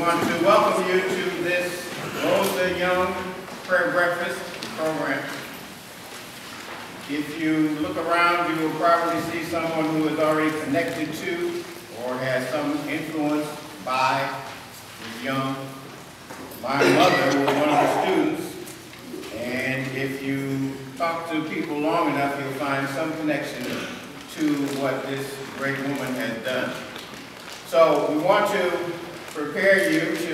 want to welcome you to this Rosa Young Prayer Breakfast program. If you look around, you will probably see someone who is already connected to or has some influence by this young. My mother was one of the students, and if you talk to people long enough, you'll find some connection to what this great woman has done. So we want to prepare you to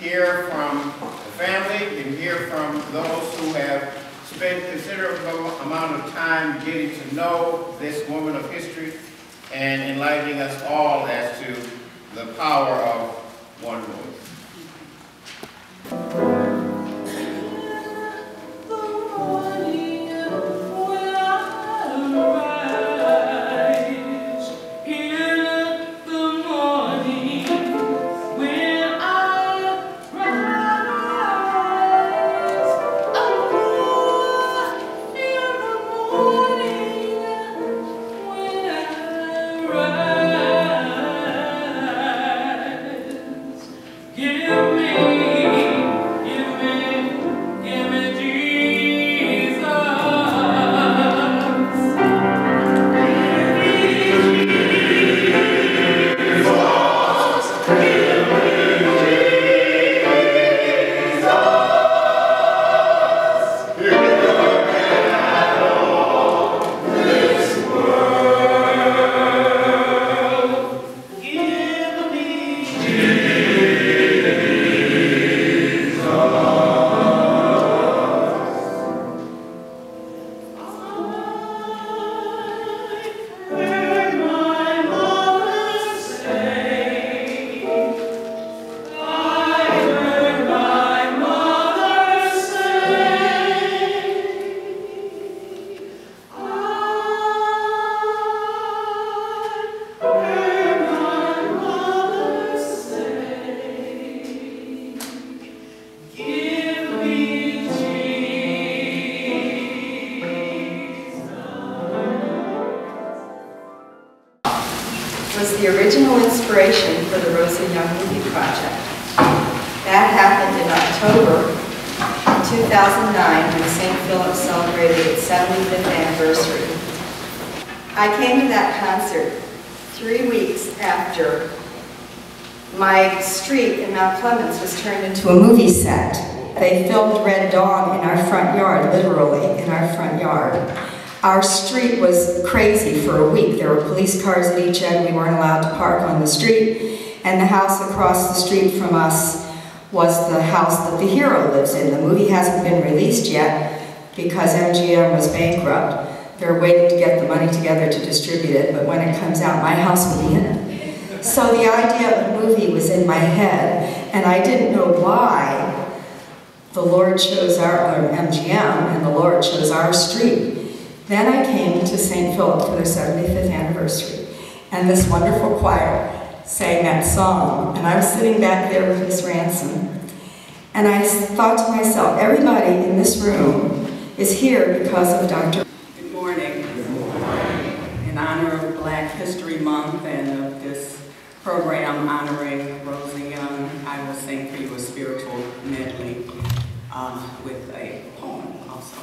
hear from the family and hear from those who have spent considerable amount of time getting to know this woman of history and enlightening us all as to the power of one voice. Was the original inspiration for the Rosa Young movie project. That happened in October 2009 when St. Philip celebrated its 75th anniversary. I came to that concert 3 weeks after my street in Mount Clemens was turned into a movie set. They filmed Red Dawn in our front yard, literally in our front yard. Our street was crazy for a week. There were police cars at each end. We weren't allowed to park on the street. And the house across the street from us was the house that the hero lives in. The movie hasn't been released yet because MGM was bankrupt. They're waiting to get the money together to distribute it, but when it comes out, my house will be in it. So the idea of a movie was in my head, and I didn't know why the Lord chose our MGM and the Lord chose our street. Then I came to St. Philip for their 75th anniversary, and this wonderful choir sang that song, and I was sitting back there with Miss Ransom, and I thought to myself, everybody in this room is here because of Dr. Good morning. Good morning. In honor of Black History Month and of this program honoring Rosa Young, I will sing for you a spiritual medley with a poem also.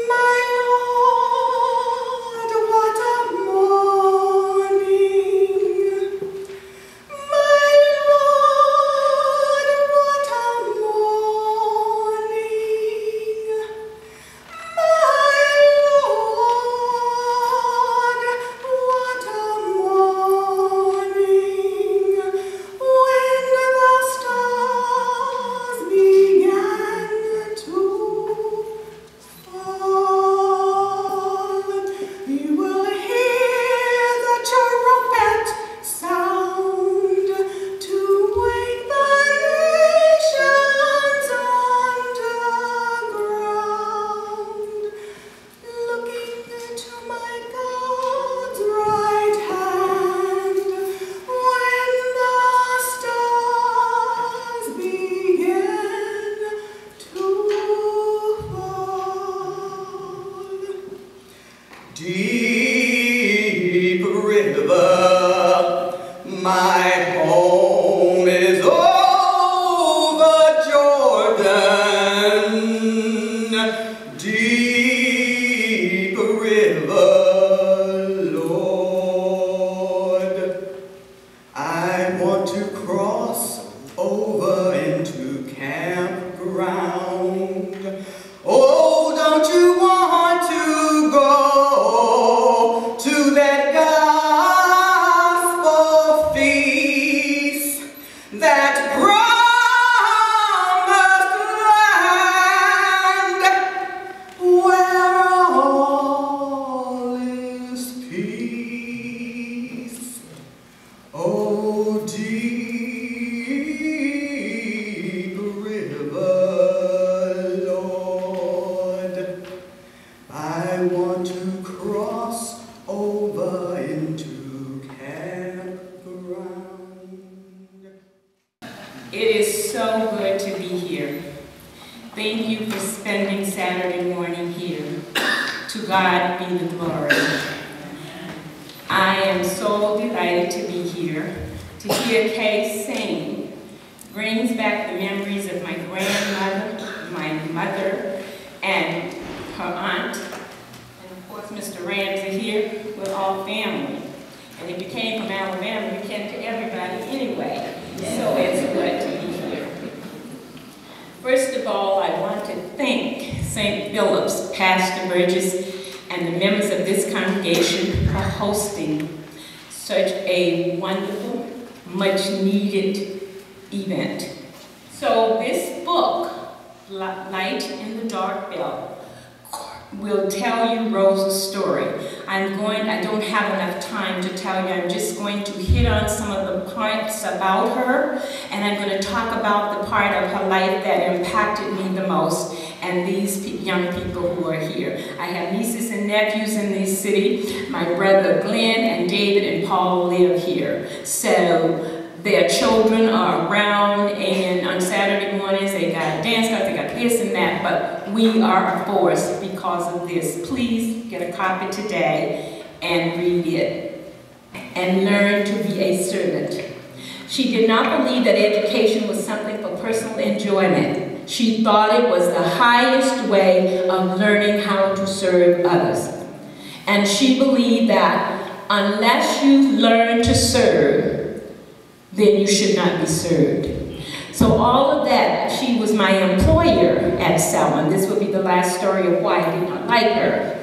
My Lord, what a morning! My Lord, what a morning! My Lord, what a morning! When the stars began to you will hear the trumpet sound to wake the nations underground. Looking to my God's right hand, when the stars began to fall. Deep river, my home. God be the glory. I am so delighted to be here. To hear Kay sing brings back the memories of my grandmother, my mother, and her aunt. And of course, Mr. Ramsey here, we're all family. And if you came from Alabama, you came to everybody anyway. So it's good to be here. First of all, I want to thank St. Philip's, Pastor Burgess, and the members of this congregation for hosting such a wonderful, much-needed event. So this book, Light in the Dark Belt, will tell you Rosa's story. I don't have enough time to tell you. I'm just going to hit on some of the points about her, and I'm going to talk about the part of her life that impacted me the most, and these young people who are here. I have nieces and nephews in this city. My brother Glenn and David and Paul live here. So their children are around, and on Saturday mornings they got dance cards, they got this and that, but we are a force because of this. Please get a copy today and read it and learn to be a servant. She did not believe that education was something for personal enjoyment. She thought it was the highest way of learning how to serve others. And she believed that unless you learn to serve, then you should not be served. So all of that, she was my employer at Selma. This would be the last story of why I did not like her.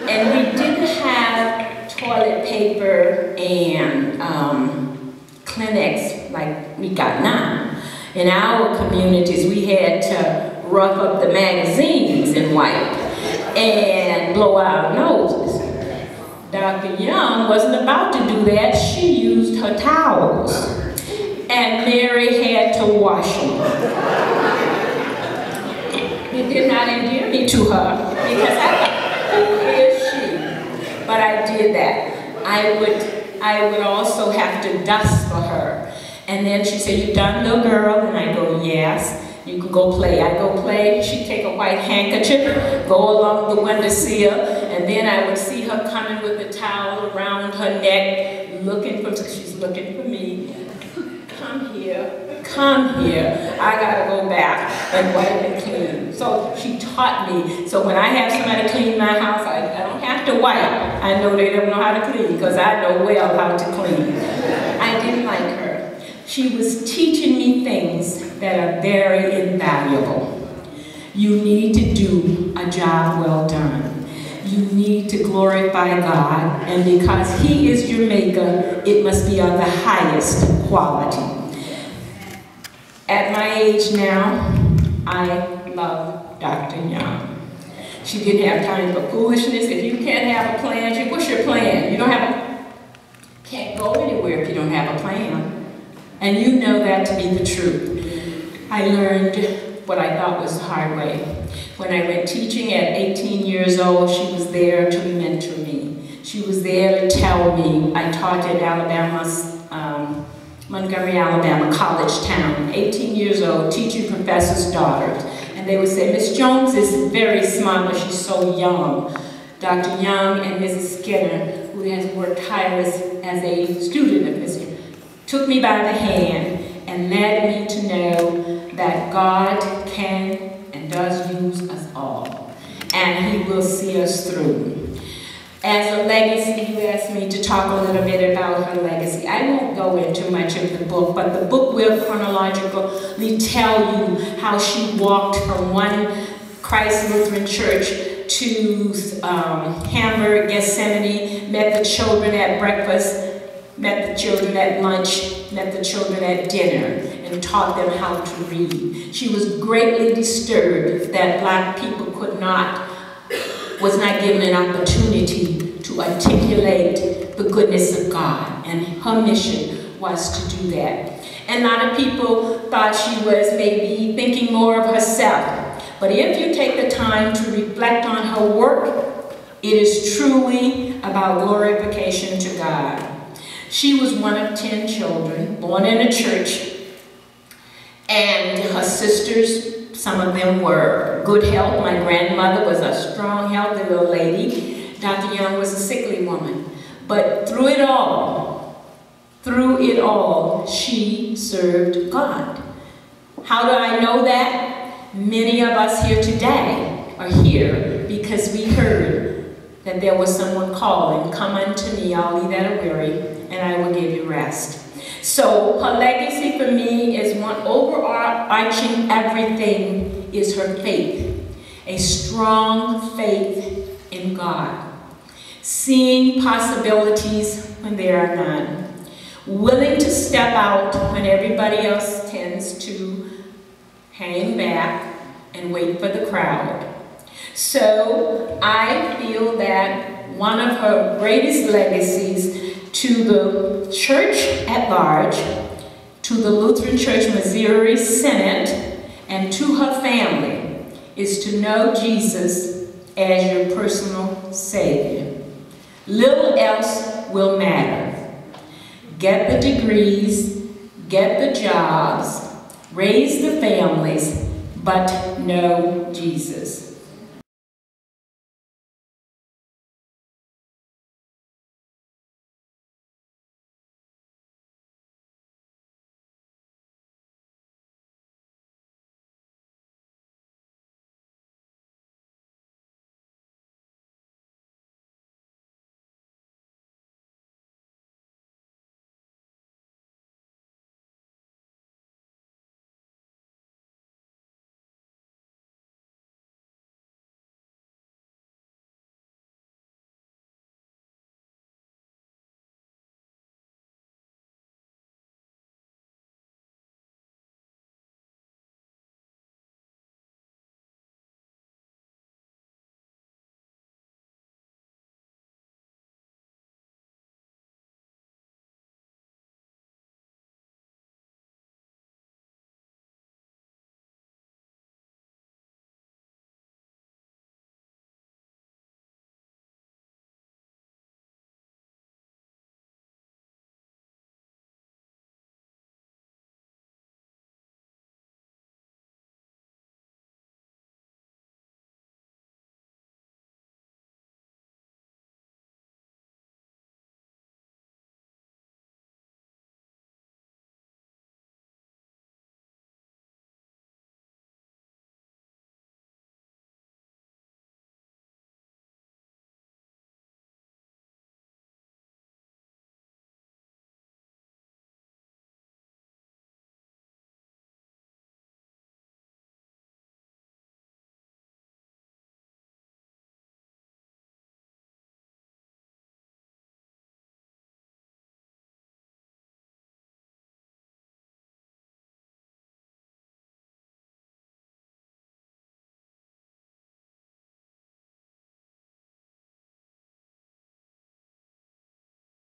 And we didn't have toilet paper and clinics like we got now. In our communities, we had to rough up the magazines and wipe and blow our noses. Dr. Young wasn't about to do that. She used her towels. And Mary had to wash them. It did not endear me to her because I thought, who is she? But I did that. I would also have to dust for her. And then she said, "You done, little girl?" And I go, "Yes." "You can go play." I go play. She'd take a white handkerchief, go along the windowsill, and then I would see her coming with a towel around her neck, she's looking for me. Come here, I gotta go back and wipe and clean. So she taught me. So when I have somebody clean my house, I don't have to wipe. I know they don't know how to clean because I know well how to clean. I didn't like her. She was teaching me things that are very invaluable. You need to do a job well done. You need to glorify God, and because He is your maker, it must be of the highest quality. At my age now, I love Dr. Young. She didn't have time for foolishness. If you can't have a plan, what's your plan? You can't go anywhere if you don't have a plan. And you know that to be the truth. I learned what I thought was the hard way. When I went teaching at 18 years old, she was there to mentor me. She was there to tell me. I taught at Montgomery, Alabama, college town, 18 years old, teaching professors' daughters. And they would say, "Miss Jones is very smart, but she's so young." Dr. Young and Mrs. Skinner, who has worked tireless as a student of Mr. took me by the hand and led me to know that God can and does use us all, and He will see us through. As a legacy, you asked me to talk a little bit about her legacy. I won't go into much of the book, but the book will chronologically tell you how she walked from one Christ Lutheran church to Hamburg, Gethsemane, met the children at breakfast, met the children at lunch, met the children at dinner, and taught them how to read. She was greatly disturbed that Black people was not given an opportunity to articulate the goodness of God, and her mission was to do that. And a lot of people thought she was maybe thinking more of herself. But if you take the time to reflect on her work, it is truly about glorification to God. She was one of 10 children, born in a church, and her sisters, some of them were good health. My grandmother was a strong, healthy little lady. Dr. Young was a sickly woman. But through it all, she served God. How do I know that? Many of us here today are here because we heard that there was someone calling, "Come unto me, all ye that are weary, and I will give you rest." So her legacy for me is one overarching everything is her faith, a strong faith in God, seeing possibilities when there are none, willing to step out when everybody else tends to hang back and wait for the crowd. So I feel that one of her greatest legacies to the church at large, to the Lutheran Church Missouri Synod, and to her family is to know Jesus as your personal Savior. Little else will matter. Get the degrees, get the jobs, raise the families, but know Jesus.